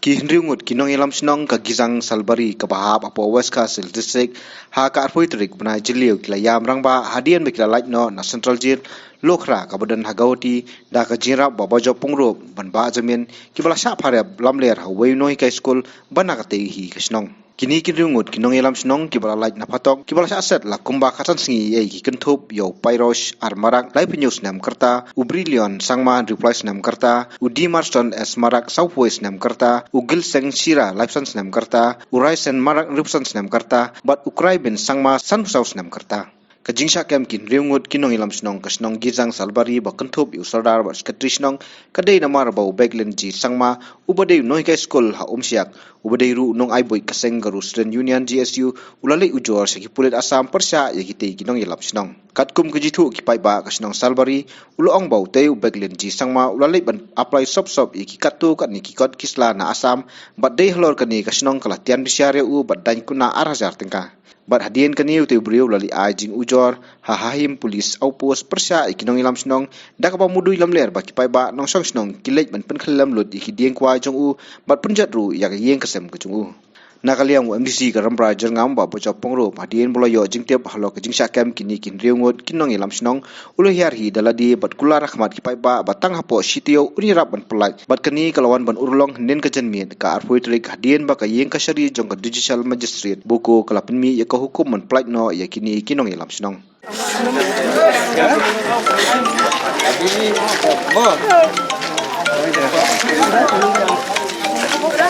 Ki Hendriungut kinong ilam sinong ka gizang salbari ka bahap apo West Castle District ha ka arpoi terik bana jiliu kila yam rangba hadian bekila lait no na Central Jir lokra ka badan hagauti da ka jinra babajo pungro ban ba jamin ki bala sha phare lamler ha wei no hi school bana ka te hi kasnong kini Hendriungut kinong ilam sinong ki bala lait na patok ki bala sha set la kumba khatan singi ei ki kentup yo pairosh armarak lai pinyus nam karta ubrilion sangma replies nam karta udi marston es marak southwest nam karta ugil seng shira lifesan nam karta urai sen marak rupsan nam karta bat ukrai bin sangma san saus nam karta kajingsha kem kin riungut kinong ilam snong kasnong gizang salbari ba kentup yu sardar ba skatrishnong kadei namar ba beglin ji sangma ubadei noi ka school ha umsiak ubadei ru nong ai boy kaseng garu student union GSU ulale ujor seki pulit asam persya yagite kinong ilam snong katkum kejithu kipai ba kasnong salbari ulong bau tei beglin ji sangma ulale ban apply sop yaki katu kat ni kikot kisla na asam badei halor kani kasnong kalatian bisyare u badai kuna arhajar tengka bat hadian kani utai beriu lali ajing ujor hahahim polis aupos persya ikinong ilam snong dakapa mudu ilam ler baki pai ba nong song snong kilej ban pen khalam lut ikidieng kwa jong u bat punjat ru yak yeng kasem kujung u nakaliang MDC garam brajer ngam ba bocop pongro hadian bola yo jingtep halo kejingsa kem kini kin riungut kinong ilam snong ulo hiar hi daladi bat kula rahmat kipai ba batang hapo sitio unirap ban pelaj bat kani kalawan ban urlong nen kajanmiet ka arpoi trik hadian ba ka yeng kasari jong ka digital magistrate buku kalapin mi ya ka hukum man pelaj no ya kini kinong ilam snong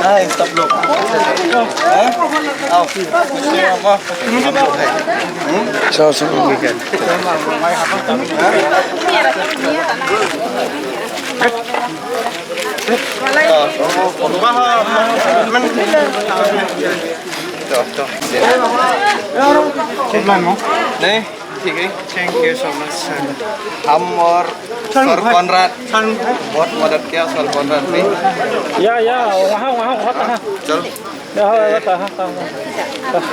Hai, stop dulu. Au. So weekend. Nih, thank you so much. Hamor Sor Konrad. Buat modal kia Sor Konrad nih. Ya, wah. चल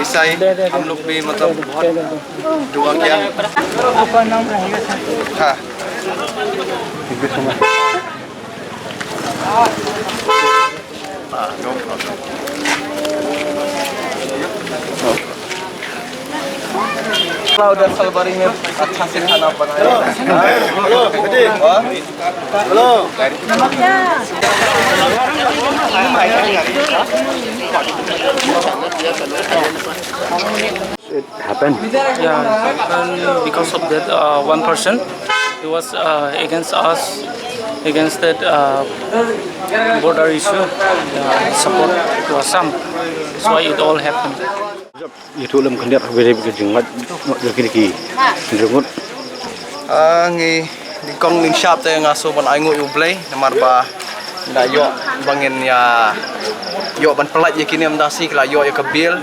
ईसाई हम लोग भी मतलब बहुत दुआ किया हाँ no problem उधर सलबरी में अच्छा से खाना बनाया hello It happened? Yeah, and because of that one person, he was against us, against that border issue, support to Assam. That's why it all happened. Itu lem kendiat beri kejingat lagi rengut. Ngi di kong ning shop te ngaso ban aingo yu blay namar ba da yo bangin ya yo ban pelat ye kini amdasi kala yo ya kabil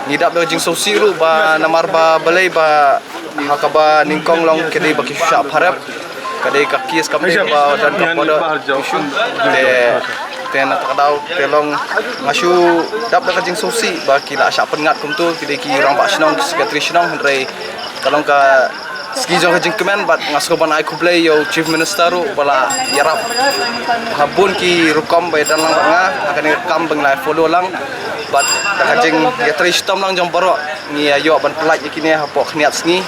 ngidap do jing sosiru ba namar ba balai ba hakaba ning kong long kedi ba ki shop harap kadai kakis kamne ba dan kapoda isu de tena takadau telong ngasu dap da jing sosi ba kila sha pengat kumtu kidi ki rang ba snong secretary snong hendrai kalong ka ski jong jing kemen bat ngasko ban ai kublai yo chief minister ru bala yarap habun ki rukom ba dan lang nga akan kam benglai follow lang bat da jing ya tristom lang jong baro ni yo ban pelaj kini hapo khniat sngi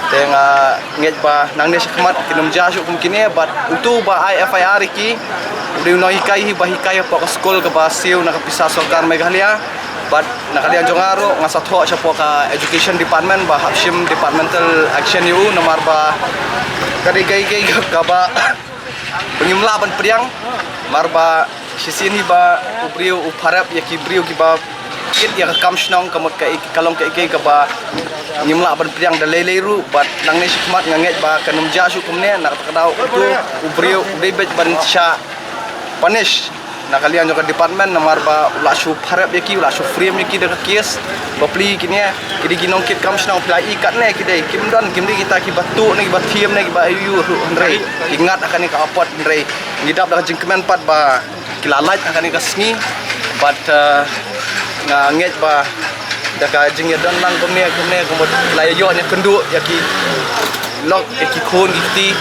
tenga nget ba nang ne khmat kinum ja su kum kini bat utu ba IFIR ki udah no hikai hi bahikai po ka school ka basiu na kapisa sokar Meghalaya but nakalian jongaro ngasat ho siya po ka education department ba hapshim departmental action yu nomor ba kadi gay ka ba pengimla ban priang marba sisin hi ba ubriu uparap yaki briu ki ba kit ya kam snong kamot ka kalong ka ba ngimla ban priang da leleru but nang ne sikmat nganget ba kanum ja su kumne nak takadau tu ubriu debet ban sha punish nakalian juga department nomor ba ulah su harap yaki ulah su frame yaki dah kes bapli kini kidi ginong kit kam snau plai ikat ne kidai kimdan kimdi kita ki batu ne ki bathiam ne ki ba ayu hendrai ingat akan ka apot hendrai ngidap dah jingkemen pat ba kilalait akan ka sngi but nget ba dah ka jingya dan lang komne komod layo ne kendu yaki lok yaki khon giti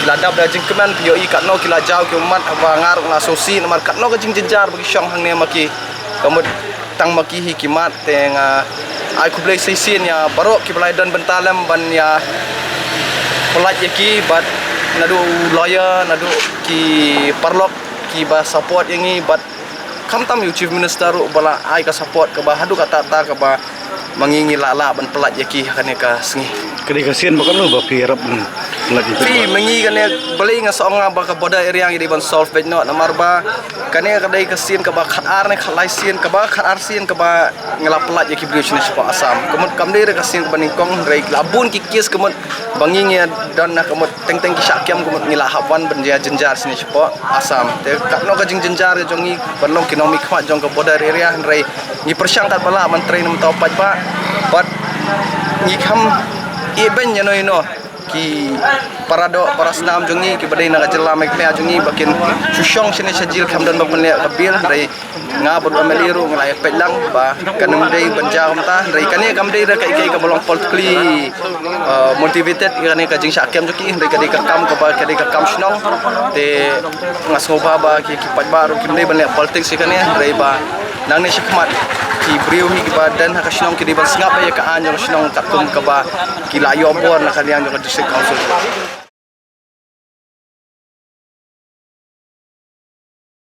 kila dab da jing keman yo I kat no kila jau ke umat ba ngar na sosi namar kat no ka jing jenjar bagi syong hang ne maki kamut tang maki hi kimat teng ai ku blai seisin ya barok ki blai dan bentalam ban ya pelat yaki bat nadu lawyer nadu ki parlok ki ba support yang ni bat kam tam you chief minister bala ai ka support ka ba hadu ka ta ka ba mangingi lala ban pelat yaki kane ka sengi Kali kasihan bakal lo bapi harap lagi. Fi mengi kane beli nga songa ba ka boda area yang di ban solve bet no namar ba kane kadai kasihan ka ba khatar ne khalai sien ka ba khatar sien ka ba ngela pelat yaki bridge ne sepa asam kemut kamde re kasihan ka baningkong rei labun ki kis kemut bangingi dan na kemut teng-teng ki syakiam kemut ngila hawan benja jenjar sini sepa asam te katno ka jing jenjar jongi banlong kinomi khwa jong ka boda area rei ni persyang kat bala menteri nem tau pat ba bat ni kham iben yano ino ki parado parasnam jongi ki badai naga jela mek me jongi bakin susyong sini sajil kham dan bapen le kabil dai nga bod ameliru nglai pelang ba kanum dai banjam ta dai kane kam dai ra kai ka bolong politically motivated kane ka jing syakem joki dai ka kam ka ba ka kam snong te ngasoba ba ki pat baru kim dai ban le politics kane dai ba nang ne shikmat ki brio hi ki badan ha kasnong ki di ban sngap ya ka anjong snong takum ka ba ki layo bor na kalian jo district council